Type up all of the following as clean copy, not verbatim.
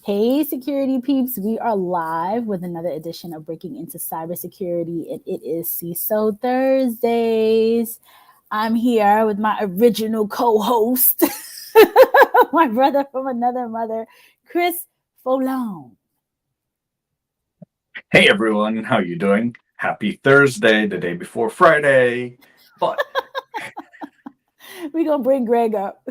Hey, security peeps, we are live with another edition of Breaking Into Cybersecurity, and it is CISO Thursdays. I'm here with my original co-host, my brother from another mother, Chris Foulon. Hey everyone, how you doing? Happy Thursday, the day before Friday. But We're gonna bring Greg up.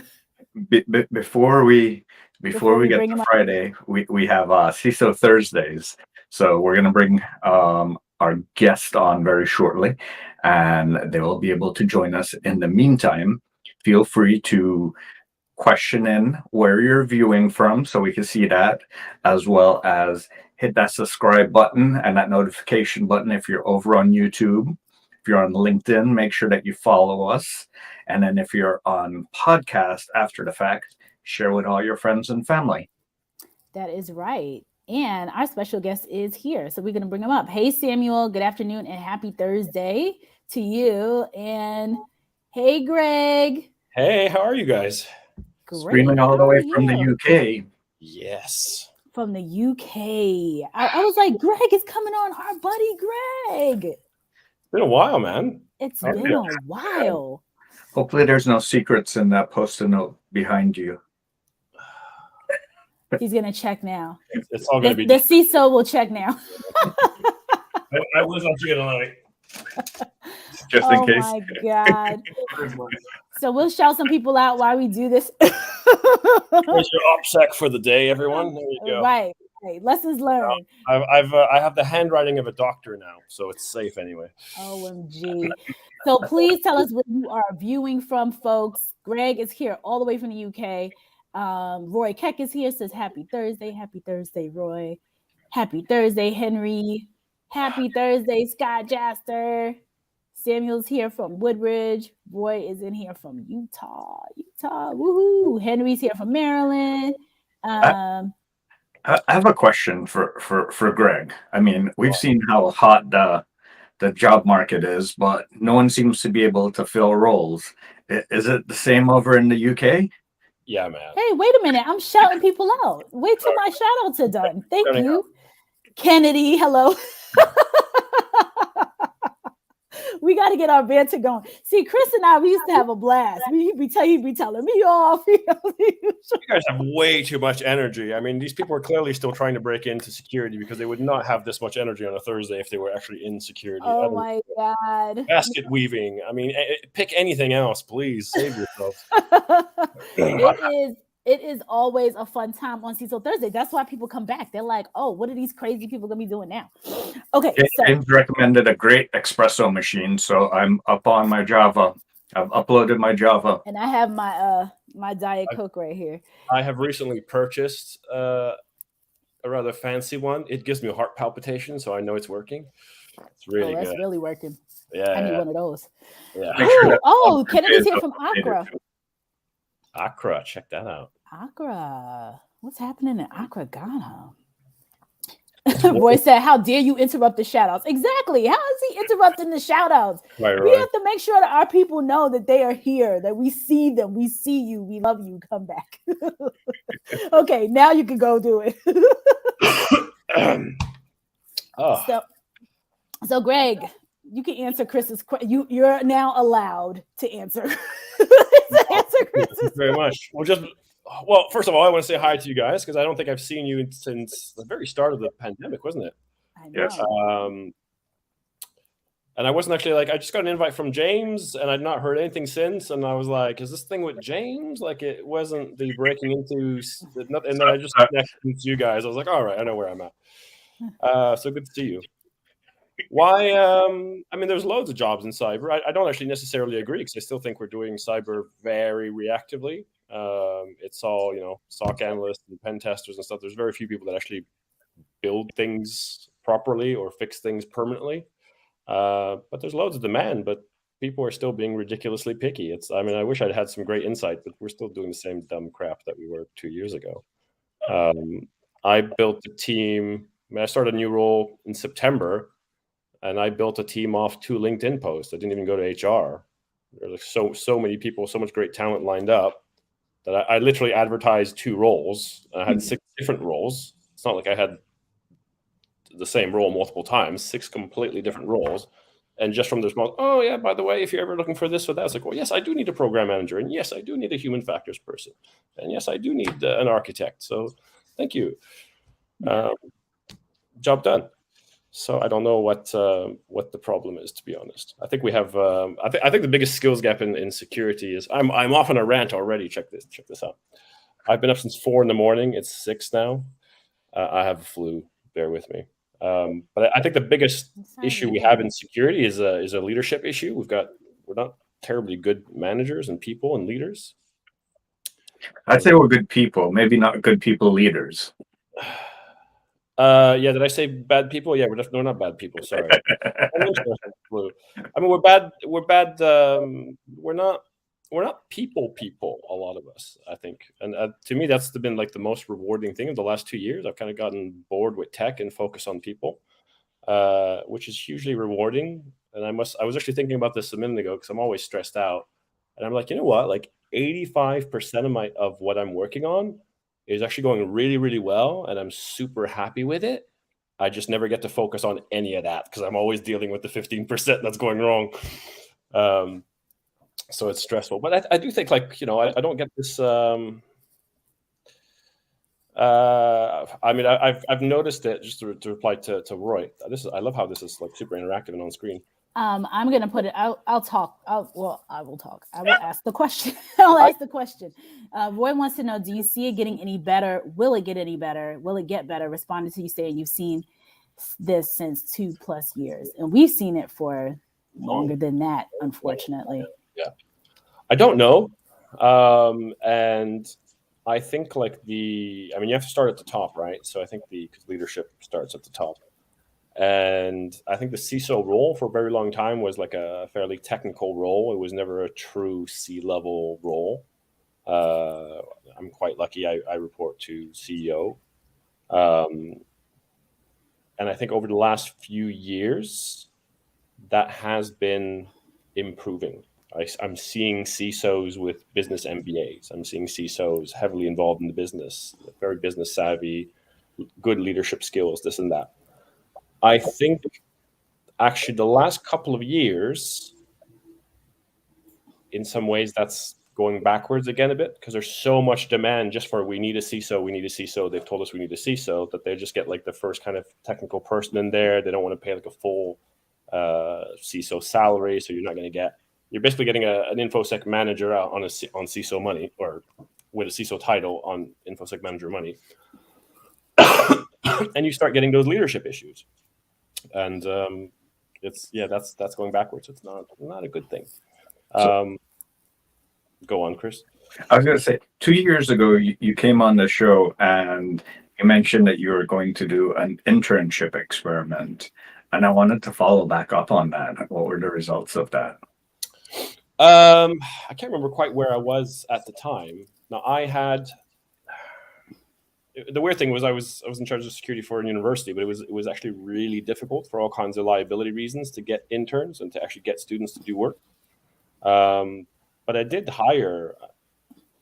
before we Before we get bring to him up. Friday, we have CISO Thursdays. So we're gonna bring our guest on very shortly, and they will be able to join us. In the meantime, feel free to question in where you're viewing from so we can see that, as well as hit that subscribe button and that notification button if you're over on YouTube. If you're on LinkedIn, make sure that you follow us. And then if you're on podcast after the fact, share with all your friends and family. That is right. And our special guest is here. So we're going to bring him up. Hey, Samuel. Good afternoon and happy Thursday to you. And hey, Greg. Hey, how are you guys? Great. Streaming all the How way are from the you? UK. Yes. From the UK. I was like, Greg is coming on. Our buddy Greg. It's been a while, man. It's been a while. Hopefully there's no secrets in that post-it note behind you. He's going to check now. It's all going to be... The CISO will check now. I was actually going to just in case. Oh, my God. So we'll shout some people out while we do this. Here's your OPSEC for the day, everyone. There you go. Right. Lessons learned. I have the handwriting of a doctor now, so it's safe anyway. OMG. So please tell us where you are viewing from, folks. Greg is here all the way from the UK. Roy Keck is here, says happy Thursday, Roy. Happy Thursday, Henry. Happy Thursday, Scott Jaster. Samuel's here from Woodbridge. Roy is in here from Utah. Woohoo! Henry's here from Maryland. I have a question for Greg. I mean, we've seen how hot the job market is, but no one seems to be able to fill roles. Is it the same over in the UK? Yeah, man. Hey, wait a minute. I'm shouting people out. Wait till my shout outs are done. Thank you. Kennedy, hello. We got to get our banter going. See, Chris and I, we used to have a blast. He'd be telling me off. You guys have way too much energy. I mean, these people are clearly still trying to break into security because they would not have this much energy on a Thursday if they were actually in security. Oh, my God. Basket weaving. I mean, pick anything else, please. Save yourself. It is always a fun time on CISO Thursday. That's why people come back. They're like, oh, what are these crazy people going to be doing now? Okay. James recommended a great espresso machine, so I'm up on my Java. I've uploaded my Java. And I have my Diet Coke right here. I have recently purchased a rather fancy one. It gives me heart palpitations, so I know it's working. It's really good. That's really working. Yeah. I need one of those. Yeah. Kennedy's here from Accra. Accra, check that out. Accra. What's happening in Accra, Ghana? Roy said, how dare you interrupt the shout outs? Exactly. How is he interrupting the shout outs? Right. We have to make sure that our people know that they are here, that we see them. We see you. We love you. Come back. Okay, now you can go do it. So Greg, you can answer Chris's question. You're now allowed to answer. Thank you very much. Well, first of all, I want to say hi to you guys because I don't think I've seen you since the very start of the pandemic, wasn't it? I know. Yes. And I wasn't actually I just got an invite from James and I'd not heard anything since. And I was like, is this thing with James? Like it wasn't the breaking into, and then I just connected with you guys. I was like, all right, I know where I'm at. So good to see you. Why? I mean, there's loads of jobs in cyber. I don't actually necessarily agree because I still think we're doing cyber very reactively. It's all, SOC analysts and pen testers and stuff. There's very few people that actually build things properly or fix things permanently. But there's loads of demand, but people are still being ridiculously picky. I wish I'd had some great insight, but we're still doing the same dumb crap that we were 2 years ago. I built a team. I started a new role in September. And I built a team off 2 LinkedIn posts. I didn't even go to HR. There's so many people, so much great talent lined up. that I literally advertised 2 roles. And I had 6 different roles. It's not like I had the same role multiple times, 6 completely different roles. And just from the response, oh yeah, by the way, if you're ever looking for this or that, it's like, well, yes, I do need a program manager, and yes, I do need a human factors person, and yes, I do need an architect. So, thank you. Job done. So I don't know what the problem is, to be honest. I think we have. I think the biggest skills gap in security is I'm off on a rant already. Check this out. I've been up since 4 a.m. It's 6 now. I have a flu. Bear with me. But I think the biggest issue we have in security is a leadership issue. We're not terribly good managers and people and leaders. I'd say we're good people, maybe not good people leaders. Yeah, did I say bad people? Yeah, we're not bad people. Sorry. I mean, we're bad. We're not people. A lot of us, I think, and to me, that's been like the most rewarding thing of the last 2 years. I've kind of gotten bored with tech and focus on people, which is hugely rewarding. And I was actually thinking about this a minute ago because I'm always stressed out, and I'm like, you know what? Like 85% of what I'm working on is actually going really, really well, and I'm super happy with it. I just never get to focus on any of that because I'm always dealing with the 15% that's going wrong. So it's stressful. But I do think, like, you know, I don't get this. I mean, I've noticed it, just to reply to Roy. I love how this is like super interactive and on screen. I'm gonna put it. I'll talk. I will talk. I will ask the question. I'll ask the question. Roy wants to know: do you see it getting any better? Will it get any better? Will it get better? Responding to you saying you've seen this since 2+ years, and we've seen it for longer than that, unfortunately. Yeah, I don't know, and I think like you have to start at the top, right? So I think because leadership starts at the top. And I think the CISO role for a very long time was like a fairly technical role. It was never a true C-level role. I'm quite lucky. I report to CEO. And I think over the last few years, that has been improving. I'm seeing CISOs with business MBAs. I'm seeing CISOs heavily involved in the business, very business savvy, good leadership skills, this and that. I think actually the last couple of years, in some ways, that's going backwards again a bit because there's so much demand just for we need a CISO. They've told us we need a CISO that they just get like the first kind of technical person in there. They don't want to pay like a full CISO salary, so you're basically getting an InfoSec manager out on CISO money, or with a CISO title on InfoSec manager money, and you start getting those leadership issues. And that's going backwards. It's not a good thing. Go on, Chris. I was going to say, 2 years ago, you came on the show and you mentioned that you were going to do an internship experiment. And I wanted to follow back up on that. What were the results of that? I can't remember quite where I was at the time. Now, the weird thing was I was in charge of security for a university, but it was actually really difficult for all kinds of liability reasons to get interns and to actually get students to do work. But I did hire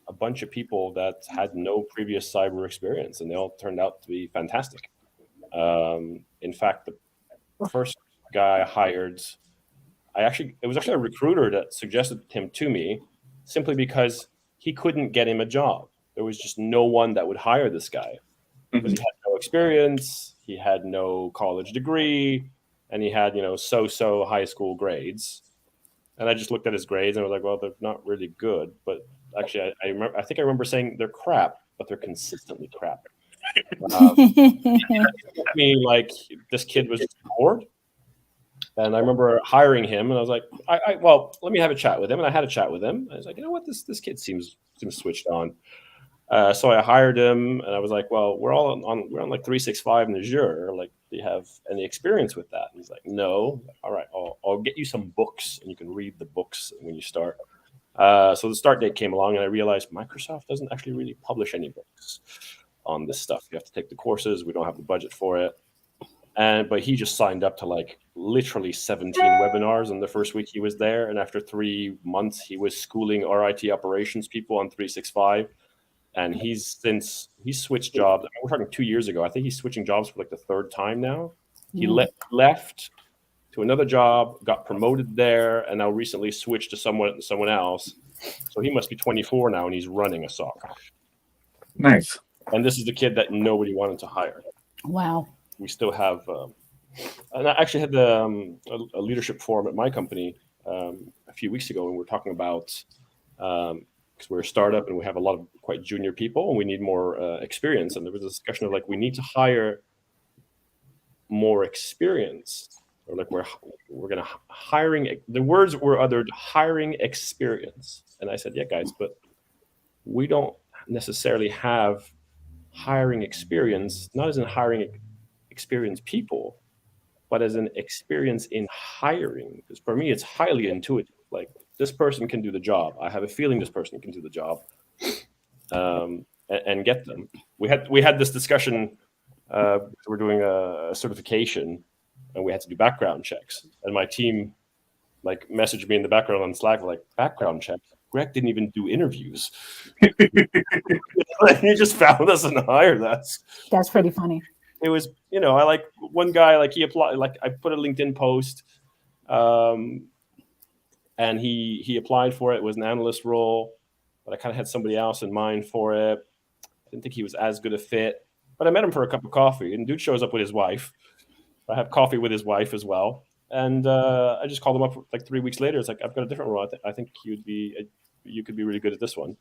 a bunch of people that had no previous cyber experience, and they all turned out to be fantastic. In fact, the first guy I hired, it was actually a recruiter that suggested him to me simply because he couldn't get him a job. There was just no one that would hire this guy because he had no experience, he had no college degree, and he had, so-so high school grades. And I just looked at his grades and I was like, well, they're not really good. But actually, I think I remember saying they're crap, but they're consistently crap. Me, like, this kid was bored. And I remember hiring him, and I was like, well, let me have a chat with him. And I had a chat with him. I was like, you know what, this kid seems switched on. So I hired him, and I was like, well, we're on like 365 in Azure. Like, do you have any experience with that? And he's like, no. All right, I'll get you some books, and you can read the books when you start. So the start date came along, and I realized Microsoft doesn't actually really publish any books on this stuff. You have to take the courses. We don't have the budget for it. But he just signed up to like literally 17 webinars in the first week he was there. And after 3 months, he was schooling our IT operations people on 365. And he's switched jobs. We're talking 2 years ago. I think he's switching jobs for like the third time now. He left to another job, got promoted there, and now recently switched to someone else. So he must be 24 now, and he's running a SOC. Nice. And this is the kid that nobody wanted to hire. Wow. We still have, and I actually had a leadership forum at my company a few weeks ago, and we were talking about, because we're a startup and we have a lot of quite junior people, and we need more experience. And there was a discussion of like, we need to hire more experience, or like we're going to hiring. The words were uttered, hiring experience. And I said, yeah, guys, but we don't necessarily have hiring experience, not as in hiring experienced people, but as an experience in hiring. Because for me, it's highly intuitive. Like, this person can do the job. I have a feeling this person can do the job, and get them. We had this discussion. We're doing a certification, and we had to do background checks. And my team like messaged me in the background on Slack, like, background check. Greg didn't even do interviews. He just found us and hired us. That's pretty funny. It was, I like one guy, like he applied, like I put a LinkedIn post, and he applied for it. It was an analyst role, but I kind of had somebody else in mind for it. I didn't think he was as good a fit, but I met him for a cup of coffee, and dude shows up with his wife. I have coffee with his wife as well. And I just called him up like 3 weeks later. It's like, I've got a different role. I think you could be really good at this one.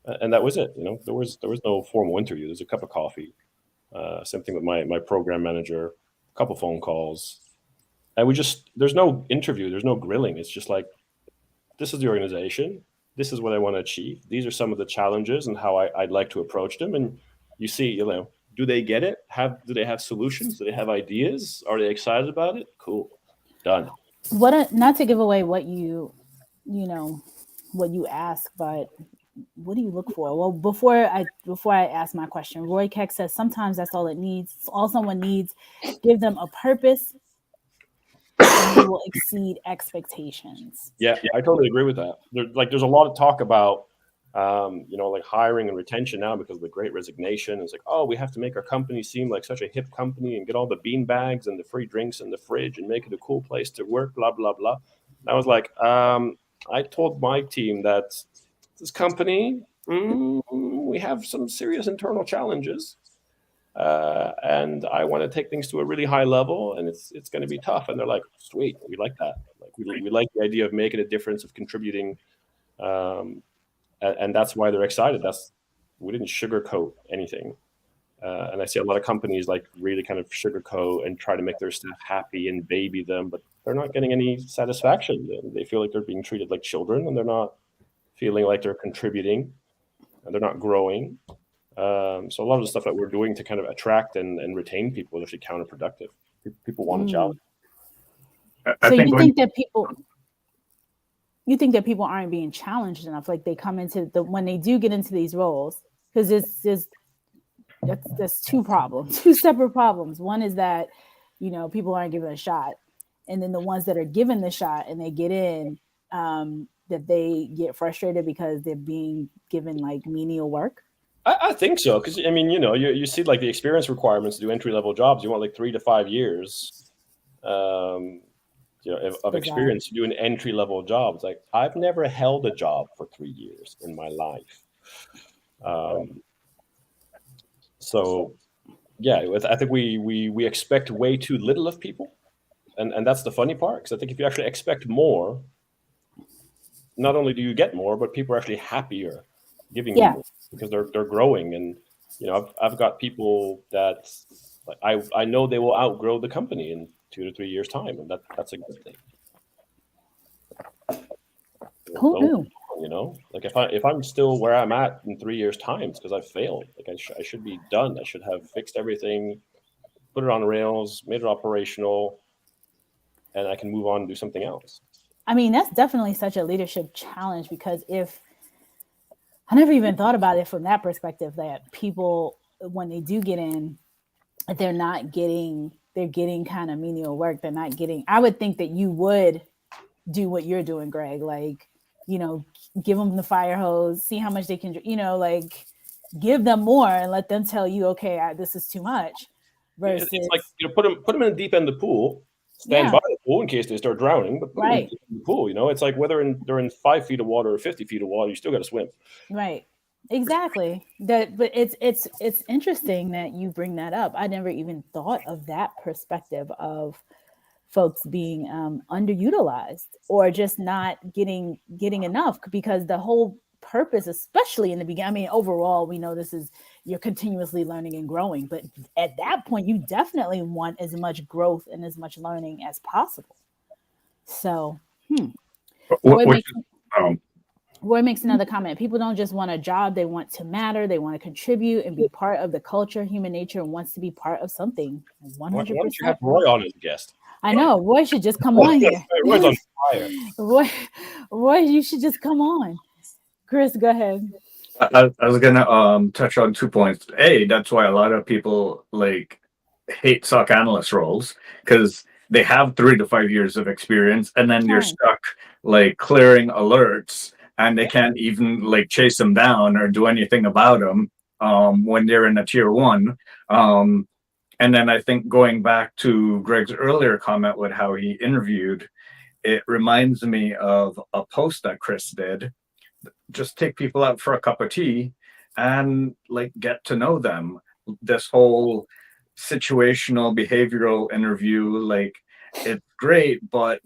And that was it. There was no formal interview. There's a cup of coffee. Same thing with my program manager, a couple phone calls. And there's no interview. There's no grilling. It's just like, this is the organization. This is what I want to achieve. These are some of the challenges and how I'd like to approach them. And you see, do they get it? Do they have solutions? Do they have ideas? Are they excited about it? Cool. Done. Not to give away what you ask, but what do you look for? Well, before I ask my question, Roy Keck says sometimes that's all it needs. All someone needs, give them a purpose, and they will exceed expectations. Yeah, I totally agree with that. There's a lot of talk about, like hiring and retention now because of the Great Resignation. It's like, oh, we have to make our company seem like such a hip company and get all the bean bags and the free drinks in the fridge and make it a cool place to work, blah, blah, blah. And I was like, I told my team that this company, we have some serious internal challenges. And I want to take things to a really high level, and it's going to be tough. And they're like, sweet, we like that. Like we like the idea of making a difference, of contributing. And that's why they're excited. We didn't sugarcoat anything. And I see a lot of companies like really kind of sugarcoat and try to make their staff happy and baby them, but they're not getting any satisfaction. They feel like they're being treated like children, and they're not feeling like they're contributing, and they're not growing. So a lot of the stuff that we're doing to kind of attract and retain people is actually counterproductive. People want a challenge. So you think that people aren't being challenged enough? Like they come into when they do get into these roles, because that's two separate problems. One is that, people aren't given a shot. And then the ones that are given the shot and they get in, that they get frustrated because they're being given like menial work. I think so. Because, you see like the experience requirements to do entry-level jobs. You want like 3 to 5 years of experience to do an entry-level job. It's like, I've never held a job for 3 years in my life. So, yeah, I think we expect way too little of people. And that's the funny part. Because I think if you actually expect more, not only do you get more, but people are actually happier giving you more because they're growing. And, I've got people that like, I know they will outgrow the company in 2 to 3 years time. And that's a good thing. Who knew? Like if I'm still where I'm at in 3 years time, it's because I failed. Like I should be done. I should have fixed everything, put it on rails, made it operational, and I can move on and do something else. I mean, that's definitely such a leadership challenge, because I never even thought about it from that perspective, that people, when they do get in, they're not getting they're getting kind of menial work. They're not getting, I would think that you would do what you're doing, Greg, like, give them the fire hose, see how much they can, like give them more and let them tell you, okay, this is too much. Versus, it's like, put them in the deep end of the pool, stand by the pool in case they start drowning, but put them in the pool. It's like whether they're in 5 feet of water or 50 feet of water, you still got to swim. Right. Exactly. But it's interesting that you bring that up. I never even thought of that perspective of folks being underutilized or just not getting enough, because the whole purpose, especially in the beginning, I mean, overall, we know you're continuously learning and growing, but at that point, you definitely want as much growth and as much learning as possible. So, Roy makes another comment. People don't just want a job. They want to matter. They want to contribute and be part of the culture. Human nature wants to be part of something. 100%. Why don't you have Roy on as a guest? I know. Roy should just come on here. Roy's on fire. Roy, you should just come on. Chris, go ahead. I was going to touch on 2 points. That's why a lot of people hate SOC analyst roles, because they have 3 to 5 years of experience, and then you're stuck clearing alerts, and they can't even chase them down or do anything about them when they're in a tier 1. And then I think going back to Greg's earlier comment with how he interviewed, it reminds me of a post that Chris did. Just take people out for a cup of tea and get to know them. This whole situational behavioral interview, it's great, but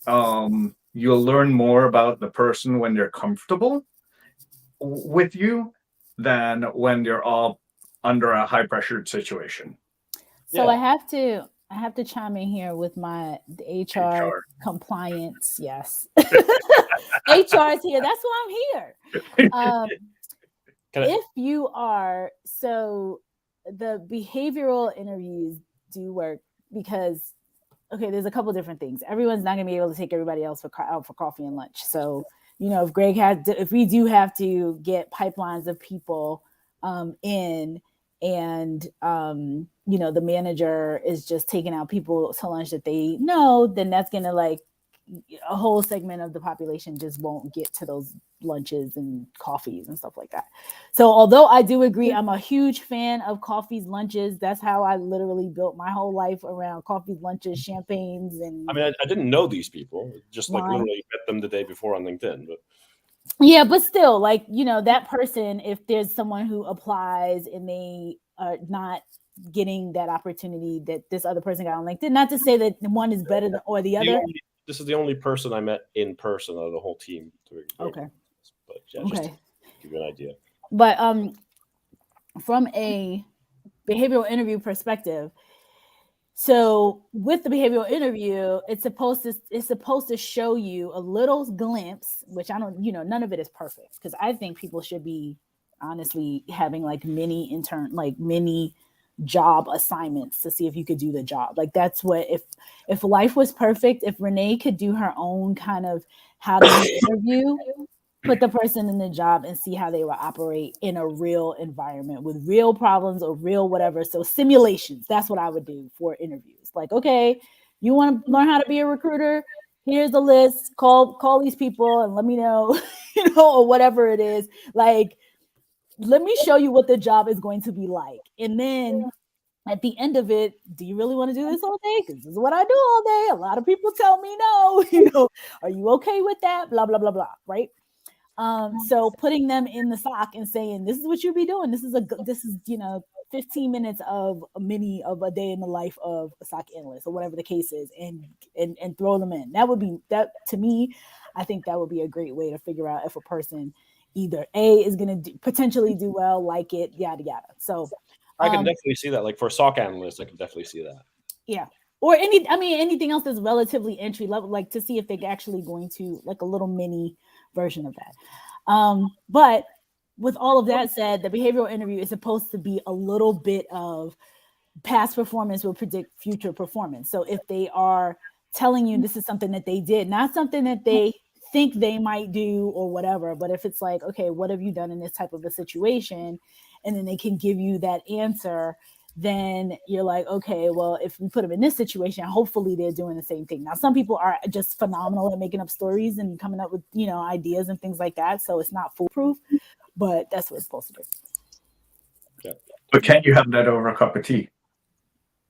you'll learn more about the person when they're comfortable with you than when you're all under a high pressured situation. So I have to chime in here with my HR compliance. Yes. HR is here. That's why I'm here. If you are, so the behavioral interviews do work because, there's a couple different things. Everyone's not going to be able to take everybody else out for coffee and lunch. So, if we do have to get pipelines of people in, and the manager is just taking out people to lunch that they know, then that's going to a whole segment of the population just won't get to those lunches and coffees and stuff like that. So although I do agree, I'm a huge fan of coffees, lunches. That's how I literally built my whole life around coffees, lunches, champagnes. And I mean, I didn't know these people, just literally met them the day before on LinkedIn, but yeah, but still, that person, if there's someone who applies and they are not getting that opportunity that this other person got on LinkedIn, not to say that one is better or the other. This is the only person I met in person out of the whole team. Okay. But yeah, just to give you an idea. But from a behavioral interview perspective, so with the behavioral interview, it's supposed to show you a little glimpse, which I don't, none of it is perfect, because I think people should be honestly having mini job assignments to see if you could do the job. That's what, if life was perfect, if Renee could do her own kind of how to interview, put the person in the job and see how they will operate in a real environment with real problems or real whatever. So simulations, that's what I would do for interviews. Okay, you want to learn how to be a recruiter? Here's the list. Call these people and let me know, or whatever it is. Let me show you what the job is going to be like. And then at the end of it, do you really want to do this all day? Because this is what I do all day. A lot of people tell me no. Are you okay with that? Blah, blah, blah, blah. Right. So putting them in the SOC and saying, this is what you'll be doing. This is 15 minutes of a day in the life of a SOC analyst or whatever the case is, and throw them in. That to me, I think that would be a great way to figure out if a person either A is going to potentially do well, like it, yada, yada. So I can definitely see that. For SOC analysts, I can definitely see that. Yeah. Or anything else that's relatively entry level, to see if they're actually going to a little mini version of that. But with all of that said, the behavioral interview is supposed to be a little bit of past performance will predict future performance. So if they are telling you this is something that they did, not something that they think they might do or whatever, but if it's okay, what have you done in this type of a situation? And then they can give you that answer, then you're like, okay, well, if we put them in this situation, hopefully they're doing the same thing. Now, some people are just phenomenal at making up stories and coming up with, ideas and things like that. So it's not foolproof, but that's what it's supposed to do. Yeah. But can't you have that over a cup of tea?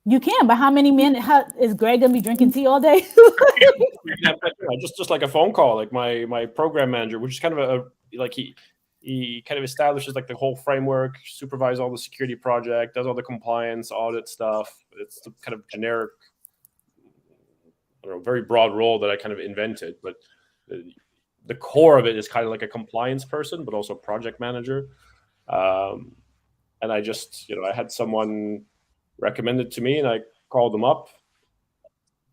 You can, but how many minutes? Is Greg gonna be drinking tea all day? just like a phone call. Like my program manager, which is kind of he kind of establishes like the whole framework, supervises all the security project, does all the compliance audit stuff. It's the kind of generic, very broad role that I kind of invented. But the core of it is kind of like a compliance person, but also project manager. And I just, I had someone recommended to me, and I called them up,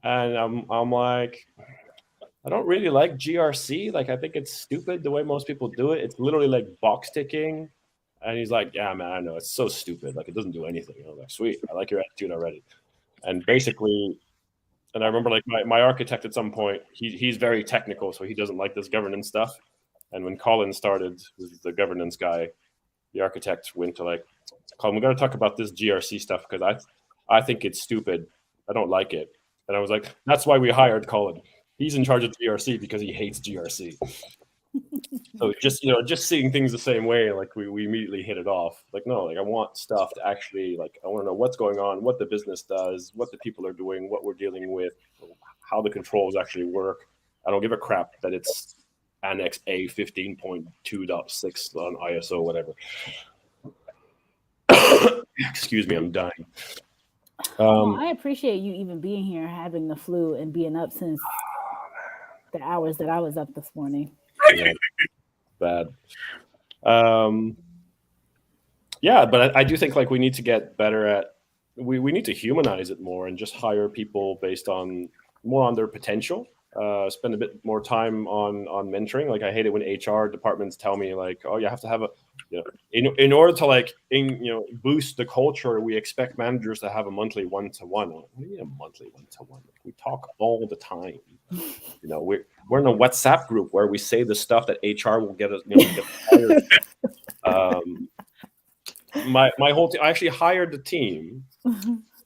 and I'm like, I don't really like GRC. Like, I think it's stupid the way most people do it. It's literally like box ticking. And he's like, yeah, man, I know. It's so stupid. Like, it doesn't do anything. I was like, sweet. I like your attitude already. And basically, and I remember like my architect at some point, he's very technical, so he doesn't like this governance stuff. And when Colin started, who's the governance guy, the architect went to like, Colin, we got to talk about this GRC stuff because I think it's stupid. I don't like it. And I was like, that's why we hired Colin. He's in charge of GRC because he hates GRC. So just seeing things the same way, like we immediately hit it off. Like, no, like I want stuff to actually, like, I want to know what's going on, what the business does, what the people are doing, what we're dealing with, how the controls actually work. I don't give a crap that it's Annex A 15.2.6 on ISO, whatever. Excuse me, I'm dying. I appreciate you even being here, having the flu, and being up since the hours that I was up this morning. Yeah, bad. Yeah, but I do think like we need to get better at we need to humanize it more and just hire people based on more on their potential. Spend a bit more time on mentoring. Like I hate it when HR departments tell me like, oh, you have to have a in order to like boost the culture, we expect managers to have a monthly one-to-one. What do you mean a monthly one-to-one? Like, we talk all the time. We're in a WhatsApp group where we say the stuff that HR will get us fired. My whole team, I actually hired the team,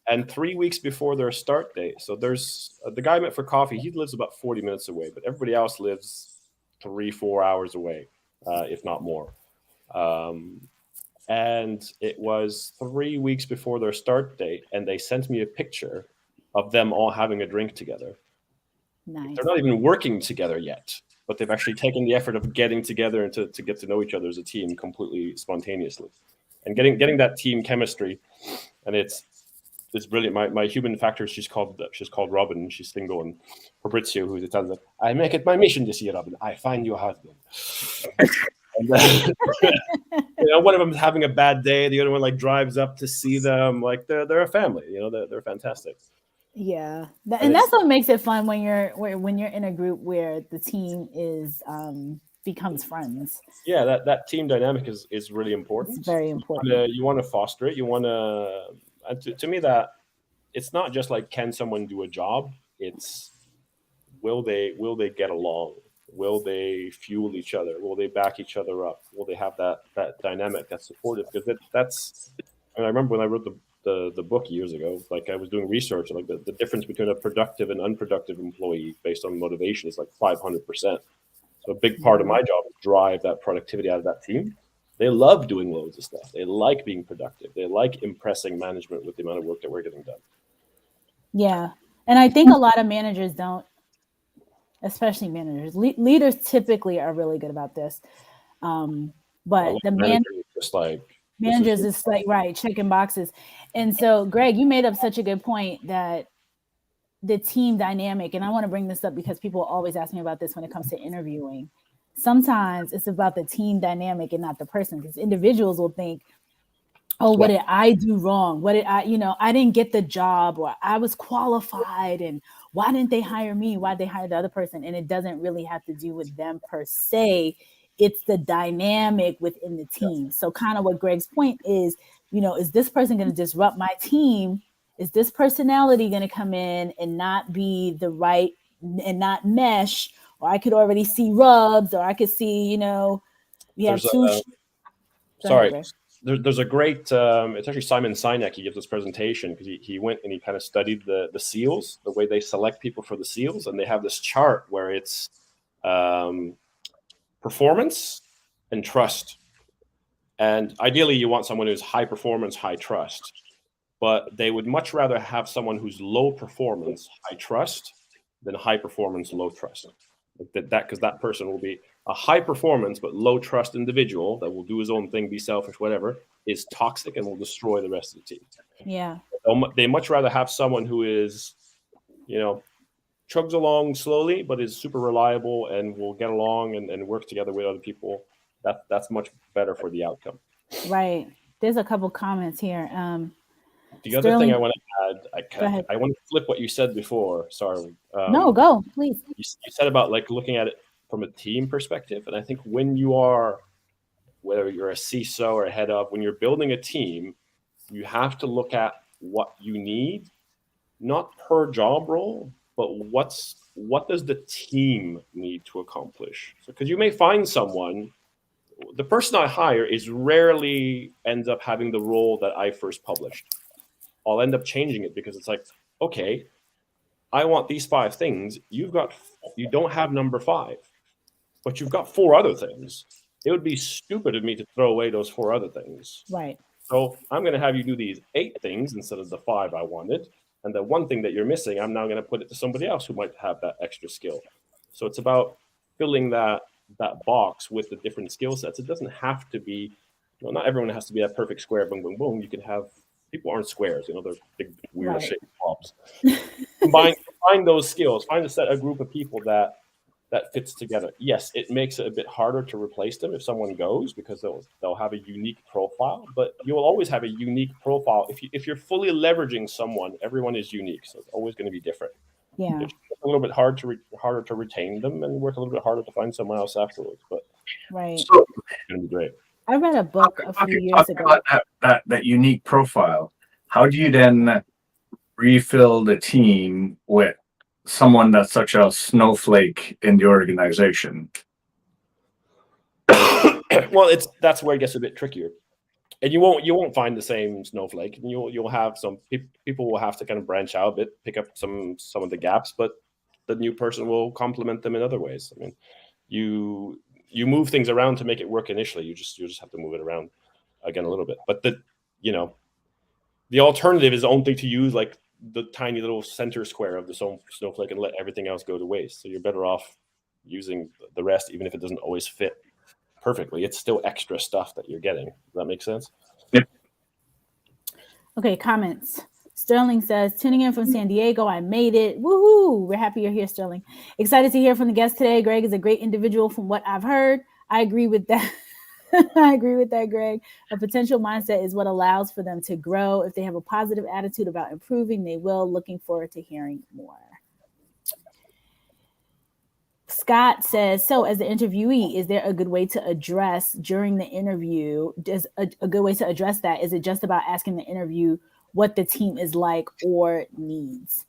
and 3 weeks before their start date. So there's the guy I met for coffee. He lives about 40 minutes away, but everybody else lives 3-4 hours away, if not more. And it was 3 weeks before their start date, and they sent me a picture of them all having a drink together. Nice. They're not even working together yet, but they've actually taken the effort of getting together and to get to know each other as a team completely spontaneously, and getting that team chemistry. And it's brilliant. My human factor, she's called Robin. She's single, and Fabrizio, who's Italian, like, I make it my mission this year, Robin. I find you a husband. And then, one of them is having a bad day. The other one like drives up to see them. Like they're a family. They're fantastic. Yeah, and that's what makes it fun when you're in a group where the team is becomes friends. Yeah, that team dynamic is really important. It's very important. You want to foster it. You want to me that it's not just like, can someone do a job? It's will they get along? Will they fuel each other? Will they back each other up? Will they have that dynamic that's supportive? Because I remember when I wrote the book years ago, like I was doing research, like the difference between a productive and unproductive employee based on motivation is like 500%. So a big part of my job is drive that productivity out of that team. They love doing loads of stuff. They like being productive. They like impressing management with the amount of work that we're getting done. Yeah. And I think a lot of managers don't, especially managers. Leaders typically are really good about this. But the managers is like, right, checking boxes. And so, Greg, you made up such a good point that the team dynamic, and I want to bring this up because people always ask me about this when it comes to interviewing. Sometimes it's about the team dynamic and not the person, because individuals will think, oh, what did I do wrong? What did I didn't get the job, or I was qualified, and why didn't they hire me? Why'd they hire the other person? And it doesn't really have to do with them per se. It's the dynamic within the team. So kind of what Greg's point is, is this person going to disrupt my team? Is this personality going to come in and not be the right and not mesh? Or I could already see rubs, or I could see, we have two. Sorry. there's a great, it's actually Simon Sinek. He gives this presentation because he went and he kind of studied the SEALs, the way they select people for the SEALs. And they have this chart where it's performance and trust. And ideally, you want someone who's high performance, high trust. But they would much rather have someone who's low performance, high trust, than high performance, low trust. Because that person will be a high performance but low trust individual that will do his own thing, be selfish, whatever, is toxic and will destroy the rest of the team. Yeah. They much rather have someone who is, chugs along slowly, but is super reliable and will get along and work together with other people. That's much better for the outcome. Right. There's a couple comments here. The other thing I want to add, I want to flip what you said before. Sorry. No, go, please. You said about like looking at it from a team perspective. And I think when you are, whether you're a CISO or a head of, when you're building a team, you have to look at what you need, not per job role, but what does the team need to accomplish? So, because you may find someone, the person I hire is rarely ends up having the role that I first published. I'll end up changing it because it's like, okay, I want these 5 things. You don't have number 5, but you've got 4 other things. It would be stupid of me to throw away those 4 other things. Right. So I'm going to have you do these 8 things instead of the 5 I wanted. And the one thing that you're missing, I'm now going to put it to somebody else who might have that extra skill. So it's about filling that box with the different skill sets. It doesn't have to be, not everyone has to be that perfect square, boom, boom, boom. You can have, people aren't squares, they're big, weird shaped blobs. Combine those skills, find a group of people that fits together. Yes, it makes it a bit harder to replace them if someone goes because they'll have a unique profile, but you will always have a unique profile. If you're fully leveraging someone, everyone is unique, so it's always going to be different. Yeah, it's a little bit harder to retain them and work a little bit harder to find someone else afterwards. But right, so it's going to be great. I read a book a few years ago. That unique profile. How do you then refill the team with someone that's such a snowflake in the organization? Well, that's where it gets a bit trickier, and you won't find the same snowflake. And you'll have some people will have to kind of branch out a bit, pick up some of the gaps, but the new person will complement them in other ways. I mean, you move things around to make it work initially. You just have to move it around again a little bit. But the alternative is only to use like the tiny little center square of the snowflake and let everything else go to waste. So you're better off using the rest, even if it doesn't always fit perfectly. It's still extra stuff that you're getting. Does that make sense? Yep. Okay, comments. Sterling says, tuning in from San Diego, I made it. Woohoo! We're happy you're here, Sterling. Excited to hear from the guest today. Greg is a great individual from what I've heard. I agree with that. I agree with that, Greg. A potential mindset is what allows for them to grow. If they have a positive attitude about improving, they will. Looking forward to hearing more. Scott says, so as the interviewee, is there a good way to address during the interview? Does a good way to address that? Is it just about asking the interview what the team is like or needs?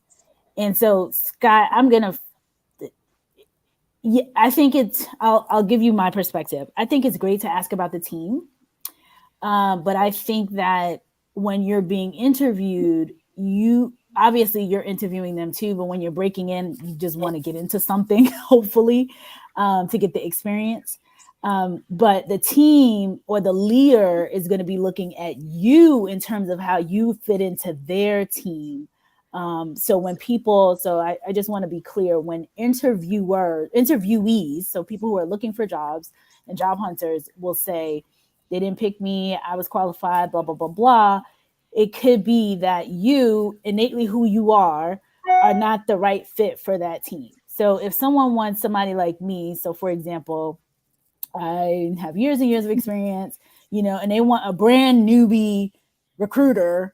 And so, Scott, I think I'll give you my perspective. I think it's great to ask about the team. But I think that when you're being interviewed, obviously you're interviewing them too, but when you're breaking in, you just want to get into something, hopefully, to get the experience. But the team or the leader is going to be looking at you in terms of how you fit into their team. So I just want to be clear, when interviewees, so people who are looking for jobs and job hunters will say, they didn't pick me, I was qualified, blah, blah, blah, blah. It could be that you, innately who you are not the right fit for that team. So if someone wants somebody like me, so for example, I have years and years of experience, and they want a brand newbie recruiter,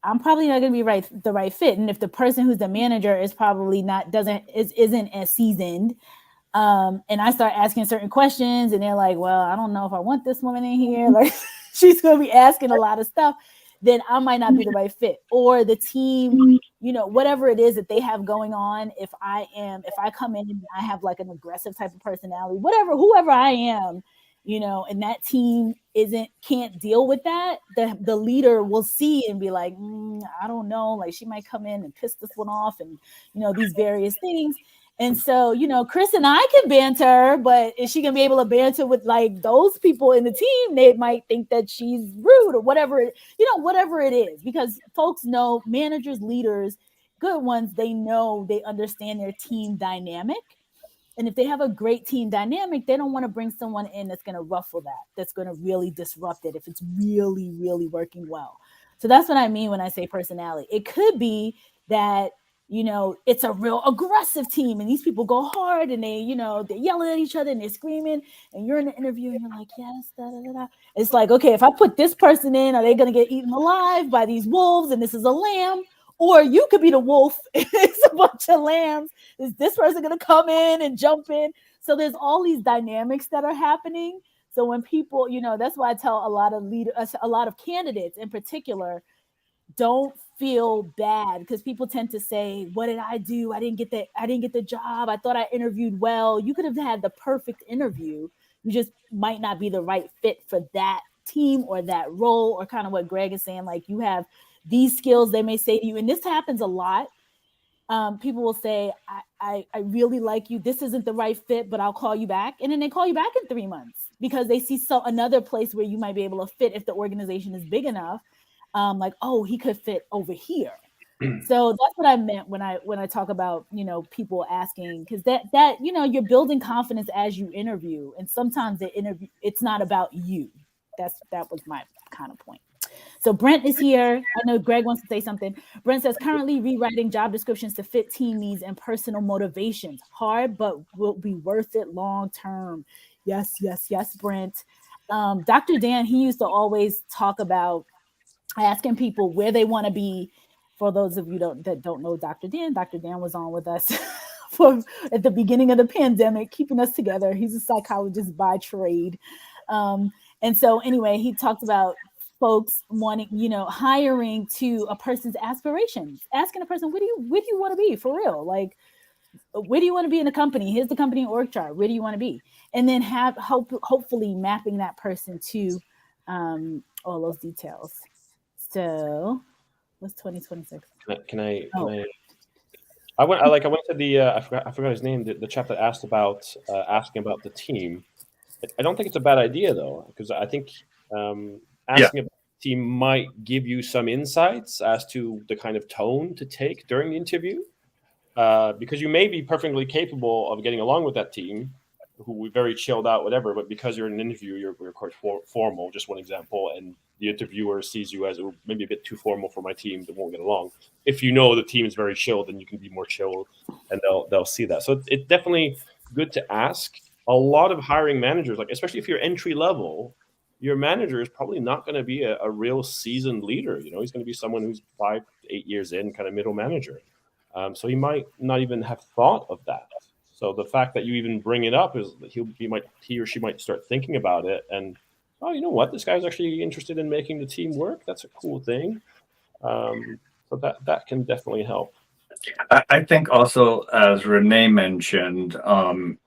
I'm probably not going to be the right fit. And if the person who's the manager is probably isn't as seasoned, and I start asking certain questions and they're like, well, I don't know if I want this woman in here. Like she's going to be asking a lot of stuff, then I might not be the right fit. Or the team, whatever it is that they have going on. If I come in and I have like an aggressive type of personality, whoever I am, and that team can't deal with that, the leader will see and be like, I don't know, like she might come in and piss this one off, and these various things. And so, Chris and I can banter, but is she gonna be able to banter with like those people in the team? They might think that she's rude or whatever, whatever it is, because folks know, managers, leaders, good ones, they understand their team dynamic. And if they have a great team dynamic, they don't want to bring someone in that's going to ruffle that's going to really disrupt it if it's really, really working well. So that's what I mean when I say personality. It could be that, it's a real aggressive team and these people go hard and they, they're yelling at each other and they're screaming, and you're in an interview and you're like, yes, da, da, da, da. It's like, okay, if I put this person in, are they going to get eaten alive by these wolves and this is a lamb? Or you could be the wolf. It's a bunch of lambs. Is this person going to come in and jump in? So there's all these dynamics that are happening. So when people, that's why I tell a lot of candidates in particular, don't feel bad, because people tend to say, what did I do? I didn't get the job. I thought I interviewed well. You could have had the perfect interview. You just might not be the right fit for that team or that role, or kind of what Greg is saying, like you have these skills. They may say to you, and this happens a lot. People will say, I really like you. This isn't the right fit, but I'll call you back. And then they call you back in 3 months because they see another place where you might be able to fit if the organization is big enough. Like, oh, he could fit over here. So that's what I meant when I talk about, people asking, because that you're building confidence as you interview. And sometimes it's not about you. That was my kind of point. So Brent is here. I know Greg wants to say something. Brent says, currently rewriting job descriptions to fit team needs and personal motivations. Hard, but will be worth it long term. Yes, Brent. Dr. Dan, he used to always talk about asking people where they want to be. For those of you that don't know Dr. Dan was on with us at the beginning of the pandemic, keeping us together. He's a psychologist by trade. And so anyway, he talked about folks wanting, hiring to a person's aspirations, asking a person, where do you want to be for real? Like, where do you want to be in the company? Here's the company org chart. Where do you want to be? And then hopefully mapping that person to all those details. So what's 2026? I went to the I forgot his name, the chap that asked about asking about the team. I don't think it's a bad idea though, because I think asking about the team might give you some insights as to the kind of tone to take during the interview, because you may be perfectly capable of getting along with that team, who are very chilled out, whatever, but because you're in an interview, you're quite formal. Just one example, and the interviewer sees you as maybe a bit too formal for my team that won't get along. If you know the team is very chilled, then you can be more chilled, and they'll see that. So it's definitely good to ask. A lot of hiring managers, like especially if you're entry level, your manager is probably not going to be a real seasoned leader. He's going to be someone who's 5 to 8 years in, kind of middle manager. So he might not even have thought of that. So the fact that you even bring it up is that he or she might start thinking about it, and oh, you know what, this guy's actually interested in making the team work. That's a cool thing. So that can definitely help. I think also, as Renee mentioned,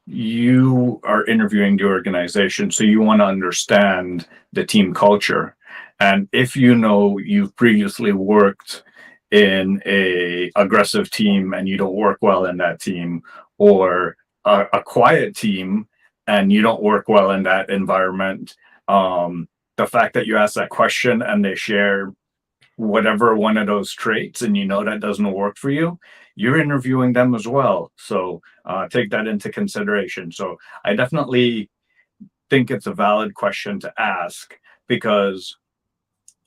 you are interviewing the organization, so you want to understand the team culture. And if you've previously worked in a aggressive team and you don't work well in that team, or a quiet team and you don't work well in that environment, the fact that you ask that question and they share whatever one of those traits and that doesn't work for you, you're interviewing them as well. So take that into consideration. So I definitely think it's a valid question to ask, because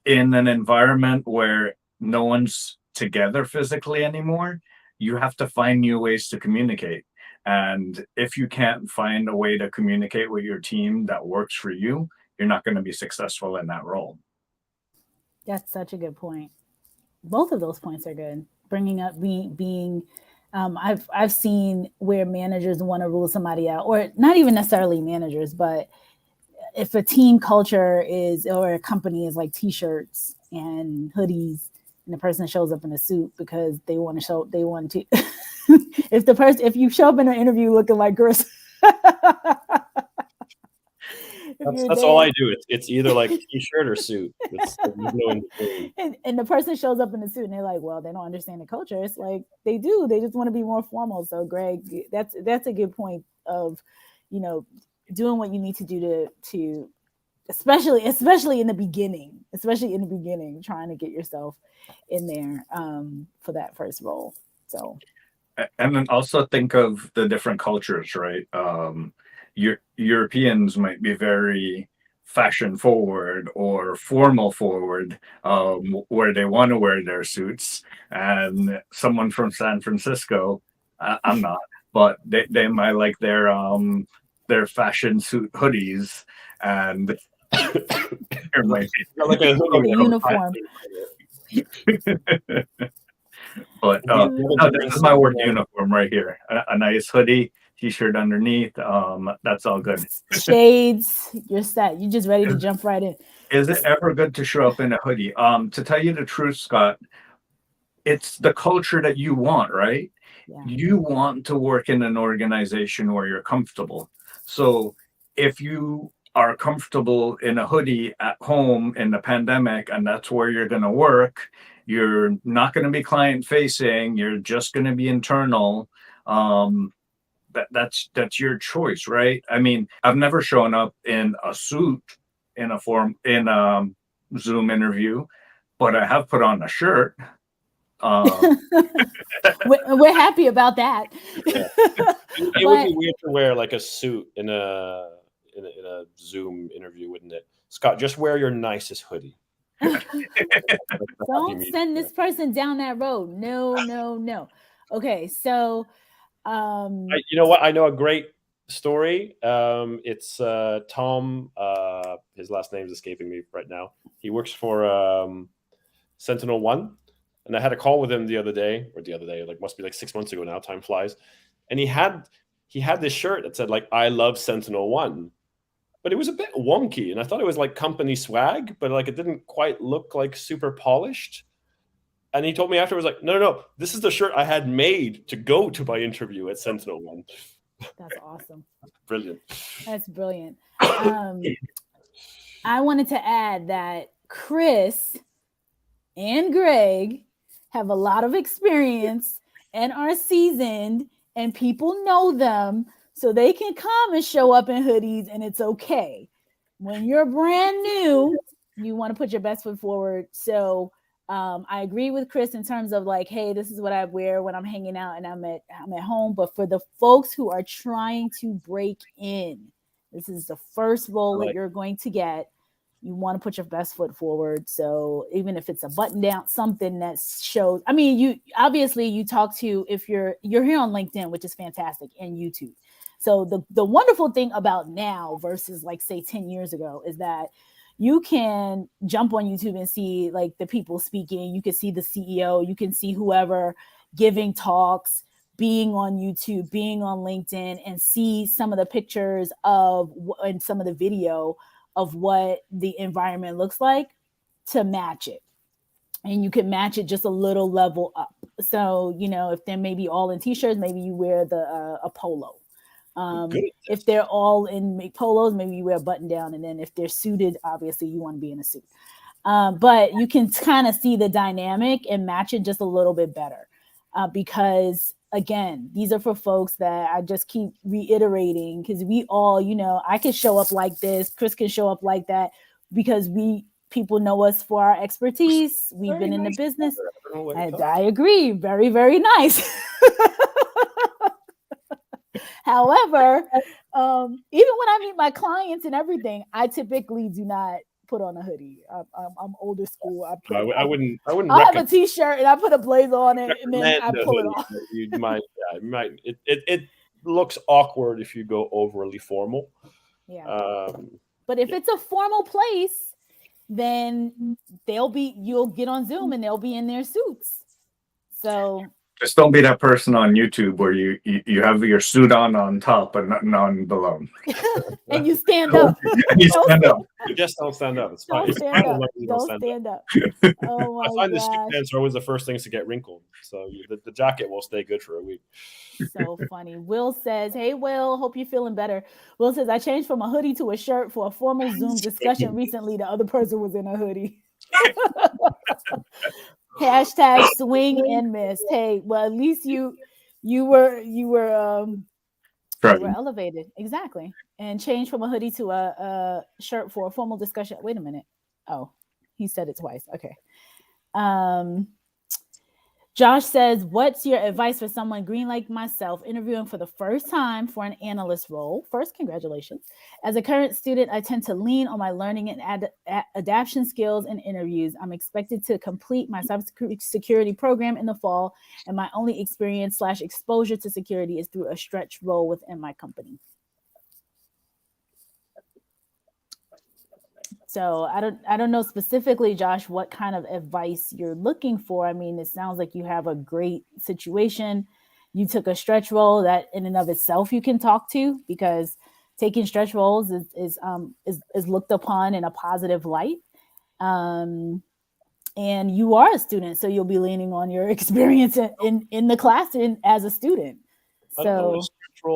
in an environment where no one's together physically anymore, you have to find new ways to communicate. And if you can't find a way to communicate with your team that works for you, you're not going to be successful in that role. That's such a good point. Both of those points are good. Bringing up being I've seen where managers want to rule somebody out, or not even necessarily managers, but if a team culture or a company is like t-shirts and hoodies, and the person shows up in a suit because they want to if you show up in an interview looking like Chris, That's all I do. It's either like t-shirt or suit. There's no in between. And the person shows up in the suit and they're like, well, they don't understand the culture. It's like they do. They just want to be more formal. So Greg, that's a good point of, doing what you need to do to especially in the beginning, trying to get yourself in there for that first role. So, and then also think of the different cultures, right? Europeans might be very fashion forward or formal forward, where they want to wear their suits, and someone from San Francisco, I'm not, but they might like their fashion suit hoodies, and there might be Like a uniform. But no, this is my work uniform right here. A nice hoodie, t-shirt underneath. That's all good. Shades, you're set. You're just ready to jump right in. Is it ever good to show up in a hoodie? To tell you the truth, Scott, it's the culture that you want, right? Yeah. You want to work in an organization where you're comfortable. So if you are comfortable in a hoodie at home in the pandemic, and that's where you're going to work, you're not going to be client facing, you're just going to be internal. That's your choice, right? I mean, I've never shown up in a suit in a Zoom interview, but I have put on a shirt. We're happy about that. Yeah. It would be weird to wear like a suit in a Zoom interview, wouldn't it? Scott, just wear your nicest hoodie. Don't send this person down that road. No. Okay, so you know what? I know a great story. It's Tom. His last name is escaping me right now. He works for Sentinel One, and I had a call with him the other day, like must be like 6 months ago now. Time flies, and he had this shirt that said like "I love Sentinel One." But it was a bit wonky, and I thought it was like company swag, but like it didn't quite look like super polished. And he told me afterwards, like, no, this is the shirt I had made to go to my interview at Sentinel One. That's awesome. Brilliant. That's brilliant. I wanted to add that Chris and Greg have a lot of experience and are seasoned, and people know them. So they can come and show up in hoodies, and it's okay. When you're brand new, you want to put your best foot forward. So I agree with Chris in terms of like, hey, this is what I wear when I'm hanging out and I'm at home. But for the folks who are trying to break in, this is the first role that you're going to get. You want to put your best foot forward. So even if it's a button down, something that shows, I mean, you talk to, if you're here on LinkedIn, which is fantastic, and YouTube. So the wonderful thing about now versus like say 10 years ago is that you can jump on YouTube and see like the people speaking. You can see the CEO, you can see whoever giving talks, being on YouTube, being on LinkedIn, and see some of the pictures and some of the video of what the environment looks like to match it. And you can match it just a little level up. So, if they're maybe all in t-shirts, maybe you wear a polo. If they're all in polos, maybe you wear a button down. And then if they're suited, obviously you want to be in a suit. But you can kind of see the dynamic and match it just a little bit better. Because again, these are for folks that I just keep reiterating, because we all, I can show up like this, Chris can show up like that, because people know us for our expertise. We've been in the business. I agree. Very, very nice. However, even when I meet my clients and everything, I typically do not put on a hoodie. I'm older school. I wouldn't. I'll have a t-shirt and I put a blazer on it, and then I pull it off. You might. It looks awkward if you go overly formal. Yeah. But if it's a formal place, then you'll get on Zoom and they'll be in their suits. So Just don't be that person on YouTube where you have your suit on top and nothing on below. And you stand up. And you stand up. You just don't stand up. It's fine. Don't It's stand fine up. as long as you Don't stand up. Oh I my find the suit gosh. pants are always the first things to get wrinkled. So the jacket will stay good for a week. So funny. Will says, hey, Will, hope you're feeling better. Will says, I changed from a hoodie to a shirt for a formal Zoom discussion recently. The other person was in a hoodie. Hashtag swing and miss. Hey, well, at least you were elevated. Exactly. And changed from a hoodie to a shirt for a formal discussion. Wait a minute. Oh, he said it twice. Okay. Josh says, what's your advice for someone green like myself interviewing for the first time for an analyst role? First, congratulations. As a current student, I tend to lean on my learning and adaptation skills in interviews. I'm expected to complete my cybersecurity program in the fall, and my only experience / exposure to security is through a stretch role within my company. So I don't know specifically, Josh, what kind of advice you're looking for. I mean, it sounds like you have a great situation. You took a stretch role that in and of itself you can talk to, because taking stretch roles is looked upon in a positive light. And you are a student, so you'll be leaning on your experience in the classroom as a student. So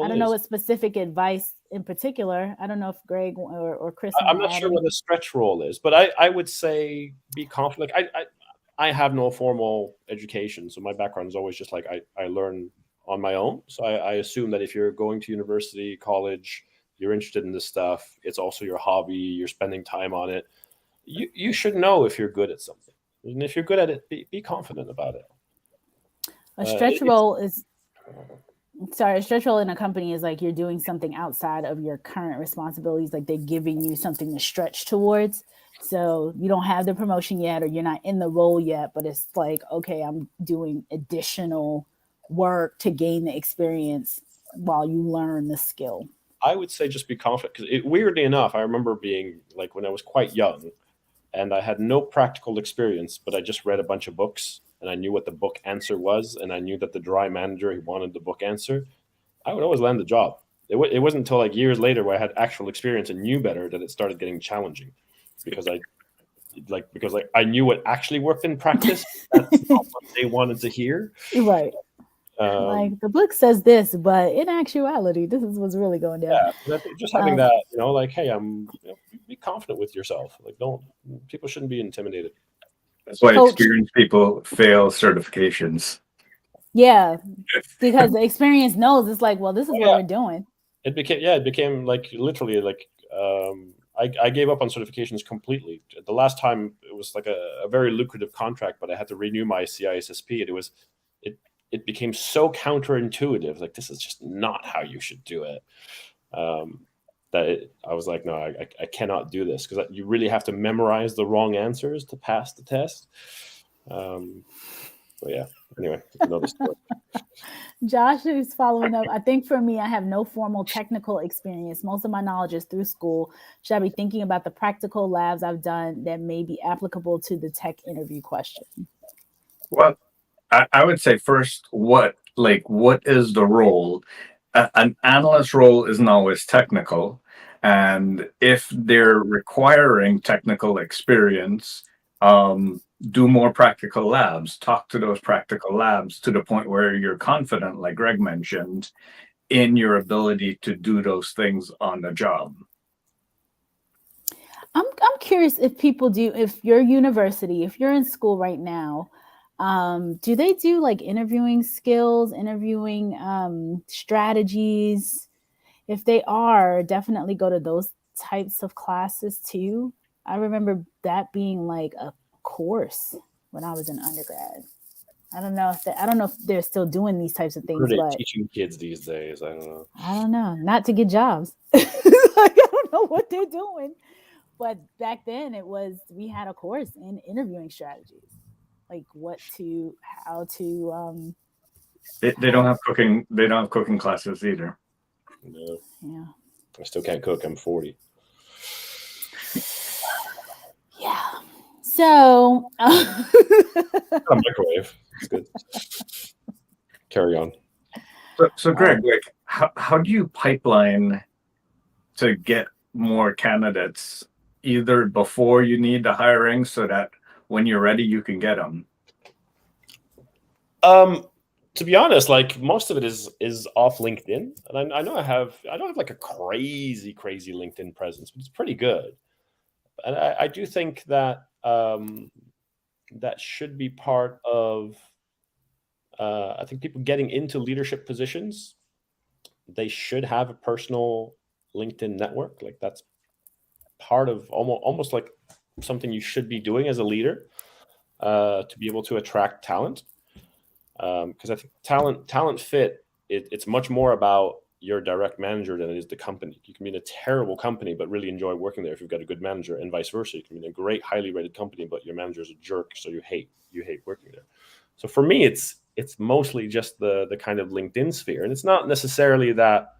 I don't know what specific advice in particular. I don't know if Greg or Chris. I'm not sure what a stretch role is, but I would say be confident. I have no formal education, so my background is always just like I learn on my own. So I assume that if you're going to university, college, you're interested in this stuff, it's also your hobby, you're spending time on it, you should know if you're good at something. And if you're good at it, be confident about it. A stretch role is... Sorry, a stretch role in a company is like you're doing something outside of your current responsibilities, like they're giving you something to stretch towards. So you don't have the promotion yet, or you're not in the role yet, but it's like, okay, I'm doing additional work to gain the experience while you learn the skill. I would say just be confident, because weirdly enough, I remember being like when I was quite young and I had no practical experience, but I just read a bunch of books. And I knew what the book answer was, and I knew that the dry manager who wanted the book answer, I would always land the job. It wasn't until like years later where I had actual experience and knew better that it started getting challenging, because I knew what actually worked in practice. That's not what they wanted to hear. Right. Like the book says this, but in actuality, this is what's really going down. Yeah, just having that, like, hey, be confident with yourself. Like, people shouldn't be intimidated. That's why experienced people fail certifications. Yeah, because the experience knows it's like, well, this is what we're doing. It became like literally like I gave up on certifications completely. The last time it was like a very lucrative contract, but I had to renew my CISSP. It became so counterintuitive. Like, this is just not how you should do it. I was like, no, I cannot do this, because you really have to memorize the wrong answers to pass the test. So yeah, anyway, another story. Josh is following up. I think for me, I have no formal technical experience. Most of my knowledge is through school. Should I be thinking about the practical labs I've done that may be applicable to the tech interview question? Well, I would say first, what is the role? An analyst role isn't always technical, and if they're requiring technical experience, do more practical labs. Talk to those practical labs to the point where you're confident, like Greg mentioned, in your ability to do those things on the job. I'm curious if your university, if you're in school right now, do they do like interviewing skills, interviewing strategies? If they are, definitely go to those types of classes too. I remember that being like a course when I was in undergrad. I don't know if they're still doing these types of things. But teaching kids these days, I don't know. Not to get jobs. I don't know what they're doing. But back then we had a course in interviewing strategies. Like how to They don't have cooking. They don't have cooking classes either. No. Yeah. I still can't cook. I'm 40. Yeah. So a microwave. It's good. carry on. So Greg, like, how do you pipeline to get more candidates either before you need the hiring so that when you're ready, you can get them? To be honest, like most of it is off LinkedIn, and I know I don't have like a crazy LinkedIn presence, but it's pretty good. And I do think that that should be part of. I think people getting into leadership positions, they should have a personal LinkedIn network. Like that's part of almost like something you should be doing as a leader to be able to attract talent. Because I think talent fit, it's much more about your direct manager than it is the company. You can be in a terrible company but really enjoy working there if you've got a good manager, and vice versa. You can be in a great, highly rated company but your manager is a jerk, so you hate working there. So for me, it's mostly just the kind of LinkedIn sphere, and it's not necessarily that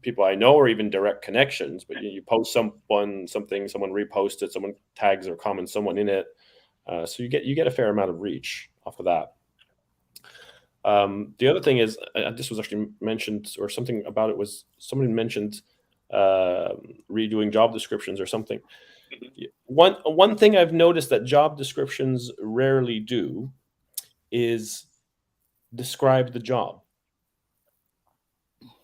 people I know or even direct connections, but you post something, someone reposts it, someone tags or comments someone in it. So you get a fair amount of reach off of that. The other thing is, this was actually mentioned, or something about it was someone mentioned redoing job descriptions or something. One thing I've noticed that job descriptions rarely do is describe the job.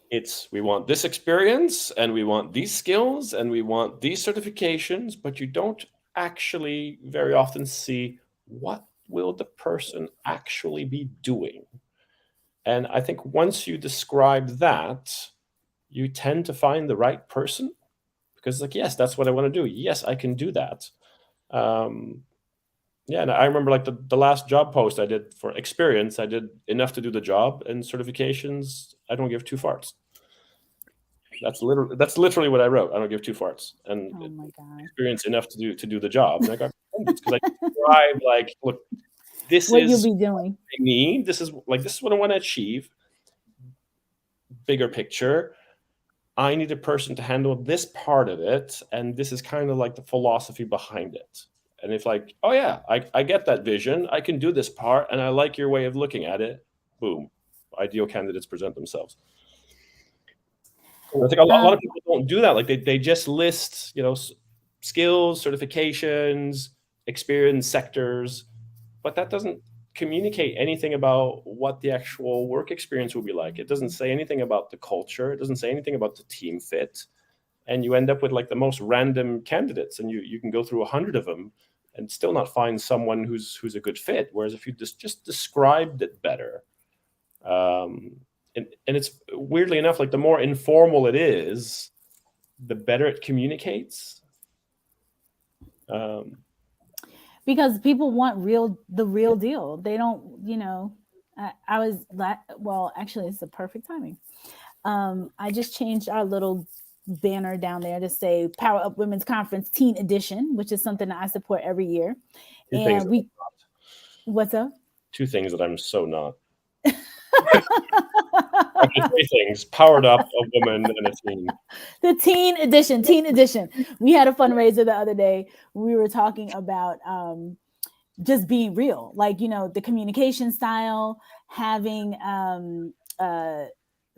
It's, we want this experience and we want these skills and we want these certifications, but you don't actually very often see what will the person actually be doing. And I think once you describe that, you tend to find the right person, because like, yes, that's what I want to do. Yes, I can do that. Yeah, and I remember like the last job post I did for experience, I did enough to do the job, and certifications, I don't give two farts. That's literally what I wrote. I don't give two farts. And oh my God. Experience enough to do the job. And I got because I described like, look, this what is you'll be doing. what I need. This is what I want to achieve. Bigger picture. I need a person to handle this part of it, and this is kind of like the philosophy behind it. And if like, oh yeah, I get that vision, I can do this part, and I like your way of looking at it, boom, ideal candidates present themselves. I think a lot of people don't do that. Like they just list, skills, certifications, experience, sectors, but that doesn't communicate anything about what the actual work experience will be like. It doesn't say anything about the culture. It doesn't say anything about the team fit. And you end up with like the most random candidates, and you can go through 100 of them and still not find someone who's a good fit. Whereas if you just described it better, and it's weirdly enough, like the more informal it is, the better it communicates. Because people want the real deal. They don't, actually, it's the perfect timing. I just changed our little banner down there to say Power Up Women's Conference Teen Edition, which is something that I support every year. What's up? Two things that I'm so not. Three things: powered up, a woman, and a teen. The teen edition. We had a fundraiser the other day. We were talking about just being real, like, the communication style, having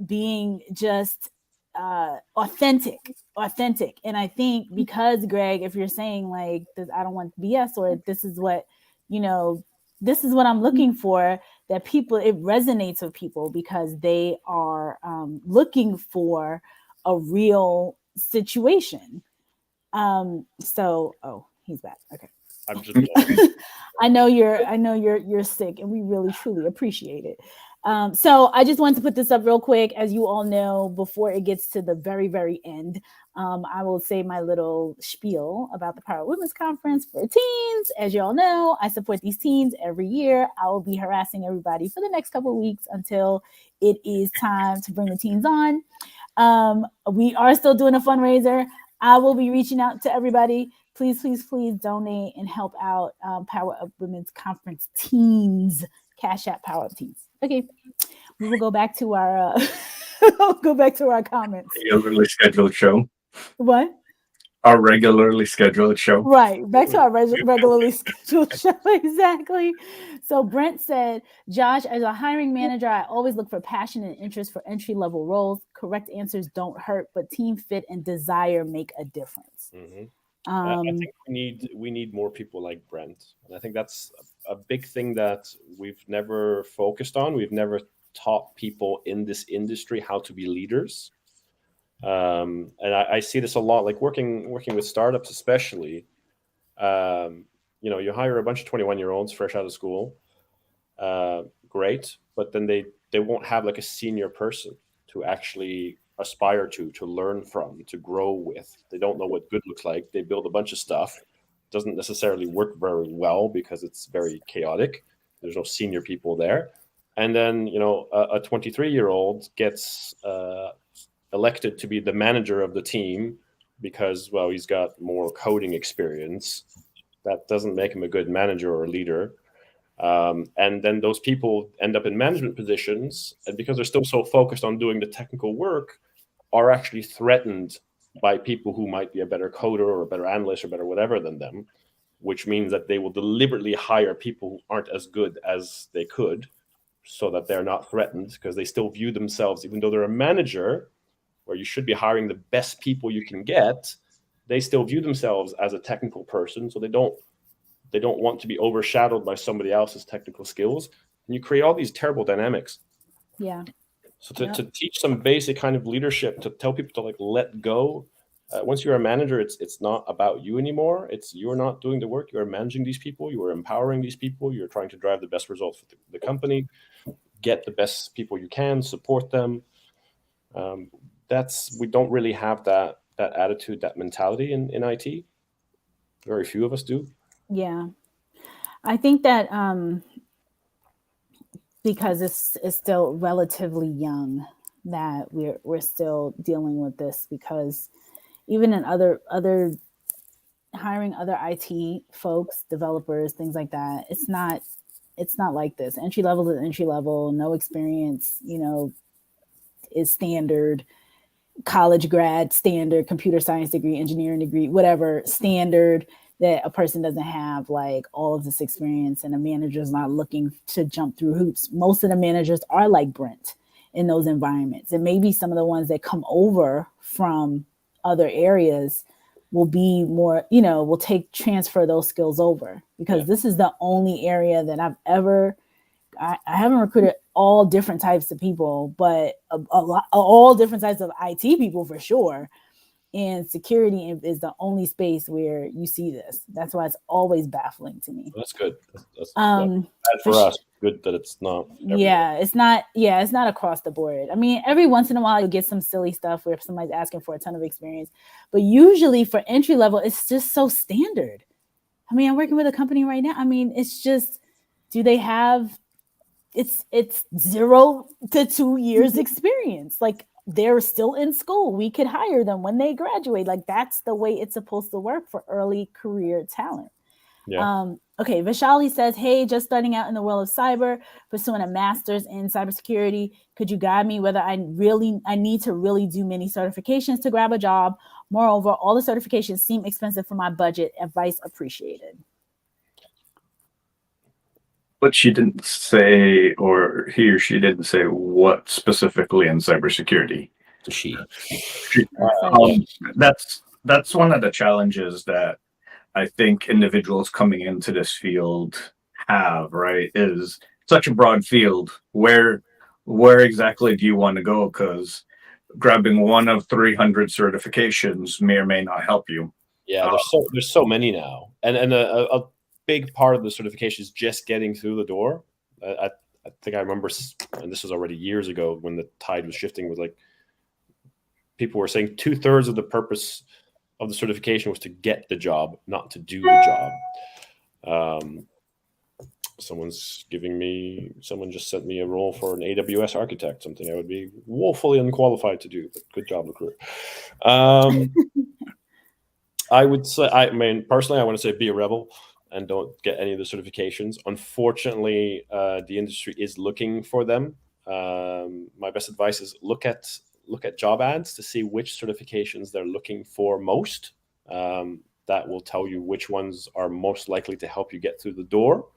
being just authentic. And I think because, Greg, if you're saying like this, I don't want BS, or this is what I'm looking for, that people, it resonates with people because they are looking for a real situation. He's back. Okay. I'm just I know you're sick, and we really truly appreciate it. So I just wanted to put this up real quick. As you all know, before it gets to the very, very end, I will say my little spiel about the Power Women's Conference for teens. As you all know, I support these teens every year. I will be harassing everybody for the next couple of weeks until it is time to bring the teens on. We are still doing a fundraiser. I will be reaching out to everybody. Please, please, please donate and help out Power Up Women's Conference Teens. Cash App Power Up Teens. Okay, we will go back to our comments. A regularly scheduled show. What? our regularly scheduled show. Right, back to our regularly scheduled show. Exactly. So Brent said, Josh, as a hiring manager, I always look for passion and interest for entry-level roles. Correct answers don't hurt, but team fit and desire make a difference. Mm-hmm. I think we need more people like Brent, and I think that's a big thing that we've never focused on. We've never taught people in this industry how to be leaders, and I see this a lot. Like working with startups, especially. You hire a bunch of 21-year-olds fresh out of school, great, but then they won't have like a senior person to actually aspire to learn from, to grow with. They don't know what good looks like. They build a bunch of stuff. Doesn't necessarily work very well because it's very chaotic. There's no senior people there. And then, a 23-year-old gets elected to be the manager of the team because, well, he's got more coding experience. That doesn't make him a good manager or a leader. And then those people end up in management positions, and because they're still so focused on doing the technical work, are actually threatened by people who might be a better coder or a better analyst or better whatever than them, which means that they will deliberately hire people who aren't as good as they could so that they're not threatened, because they still view themselves, even though they're a manager where you should be hiring the best people you can get, they still view themselves as a technical person, so they don't want to be overshadowed by somebody else's technical skills. And you create all these terrible dynamics. Yeah. So to teach some basic kind of leadership, to tell people to like let go. Once you're a manager, it's not about you anymore. You're not doing the work. You're managing these people. You are empowering these people. You're trying to drive the best results for the company, get the best people you can, support them. We don't really have that attitude, that mentality in IT. Very few of us do. Yeah. I think that because it's still relatively young, that we're still dealing with this, because even in other hiring other IT folks, developers, things like that, it's not like this. Entry level is entry level. No experience, is standard. College grad standard, computer science degree, engineering degree, whatever standard, that a person doesn't have like all of this experience, and a manager's not looking to jump through hoops. Most of the managers are like Brent in those environments, and maybe some of the ones that come over from other areas will be more, will transfer those skills over, because this is the only area that I've ever, I haven't recruited all different types of people, but a lot, all different types of IT people for sure. And security is the only space where you see this. That's why it's always baffling to me. That's good. That's bad for us. Good that it's not. Yeah, it's not. Yeah, it's not across the board. I mean, every once in a while you get some silly stuff where somebody's asking for a ton of experience, but usually for entry level, it's just so standard. I mean, I'm working with a company right now. I mean, it's just, do they have? It's 0 to 2 years experience. Like, they're still in school. We could hire them when they graduate. Like, that's the way it's supposed to work for early career talent. Yeah. Okay, Vishali says, hey, just starting out in the world of cyber, pursuing a master's in cybersecurity. Could you guide me whether I need to really do many certifications to grab a job? Moreover, all the certifications seem expensive for my budget. Advice appreciated. But she didn't say, or he or she didn't say what specifically in cybersecurity. That's one of the challenges that I think individuals coming into this field have, right? Is such a broad field. Where exactly do you want to go? Because grabbing one of 300 certifications may or may not help you. Yeah, there's so many now, and a big part of the certification is just getting through the door. I think I remember, and this was already years ago when the tide was shifting, was like people were saying 2/3 of the purpose of the certification was to get the job, not to do the job. Someone just sent me a role for an AWS architect, something I would be woefully unqualified to do, but good job, recruiter. I would say, personally, I want to say be a rebel and don't get any of the certifications. Unfortunately, the industry is looking for them. My best advice is look at job ads to see which certifications they're looking for most, that will tell you which ones are most likely to help you get through the door.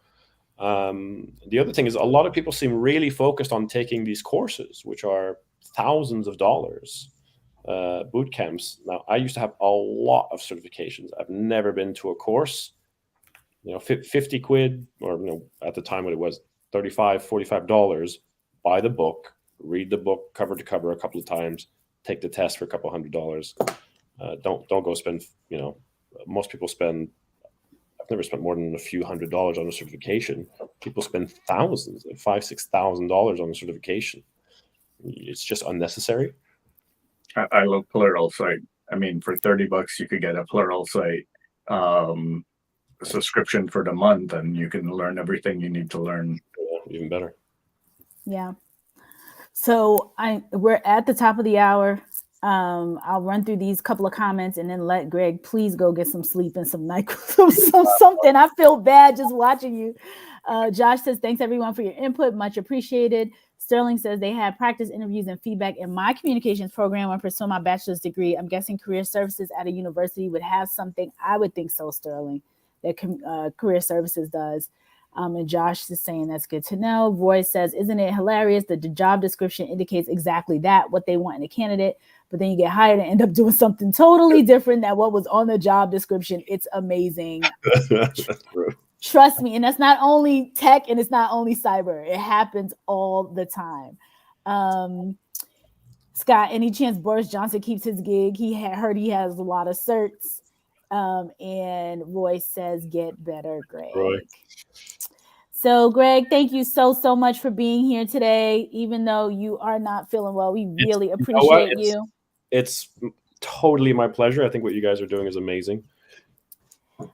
The other thing is a lot of people seem really focused on taking these courses, which are thousands of dollars, boot camps. Now, I used to have a lot of certifications. I've never been to a course, 50 quid, or, at the time what it was, $35, $45, buy the book, read the book cover to cover a couple of times, take the test for a couple $100. Don't go spend, most people spend, I've never spent more than a few $100s on a certification. People spend thousands, like $5,000, $6,000 on a certification. It's just unnecessary. I love Pluralsight. I mean, for $30, you could get a Pluralsight subscription for the month, and you can learn everything you need to learn. Yeah, even better. Yeah. So we're at the top of the hour. I'll run through these couple of comments and then let Greg please go get some sleep and some night something. I feel bad just watching you. Josh says, thanks everyone for your input. Much appreciated. Sterling says they had practice interviews and feedback in my communications program when pursuing my bachelor's degree. I'm guessing career services at a university would have something. I would think so, Sterling, that career services does. And Josh is saying that's good to know. Roy says, isn't it hilarious that the job description indicates exactly that, what they want in a candidate, but then you get hired and end up doing something totally different than what was on the job description. It's amazing. Trust me. And that's not only tech and it's not only cyber. It happens all the time. Scott, any chance Boris Johnson keeps his gig? He heard he has a lot of certs. And Roy says, get better, Greg. Roy. So, Greg, thank you so much for being here today. Even though you are not feeling well, we really appreciate you. It's totally my pleasure. I think what you guys are doing is amazing.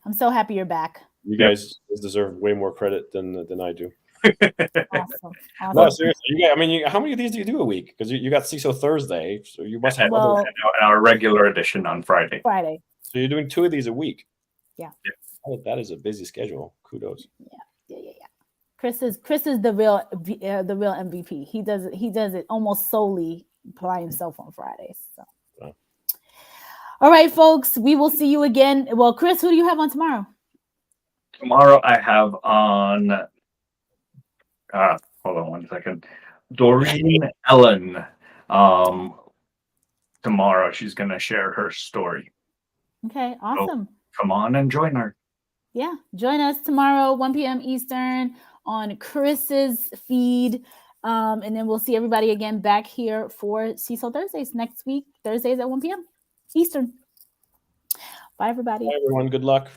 I'm so happy you're back. You guys deserve way more credit than I do. Awesome. No, seriously. I mean, how many of these do you do a week? Because you got CISO Thursday, so you must have our regular edition on Friday. So you're doing 2 of these a week. Yeah. Oh, that is a busy schedule. Kudos. Yeah. Chris is the real MVP. He does it almost solely by himself on Fridays. So. Wow. All right, folks, we will see you again. Well, Chris, who do you have on tomorrow? Tomorrow I have on. Hold on one second. Doreen Ellen. Tomorrow she's gonna share her story. Okay, awesome. So come on and join her. Yeah, join us tomorrow, 1 p.m. Eastern on Chris's feed. And then we'll see everybody again back here for CISO Thursdays next week, Thursdays at 1 p.m. Eastern. Bye, everybody. Bye, everyone. Good luck.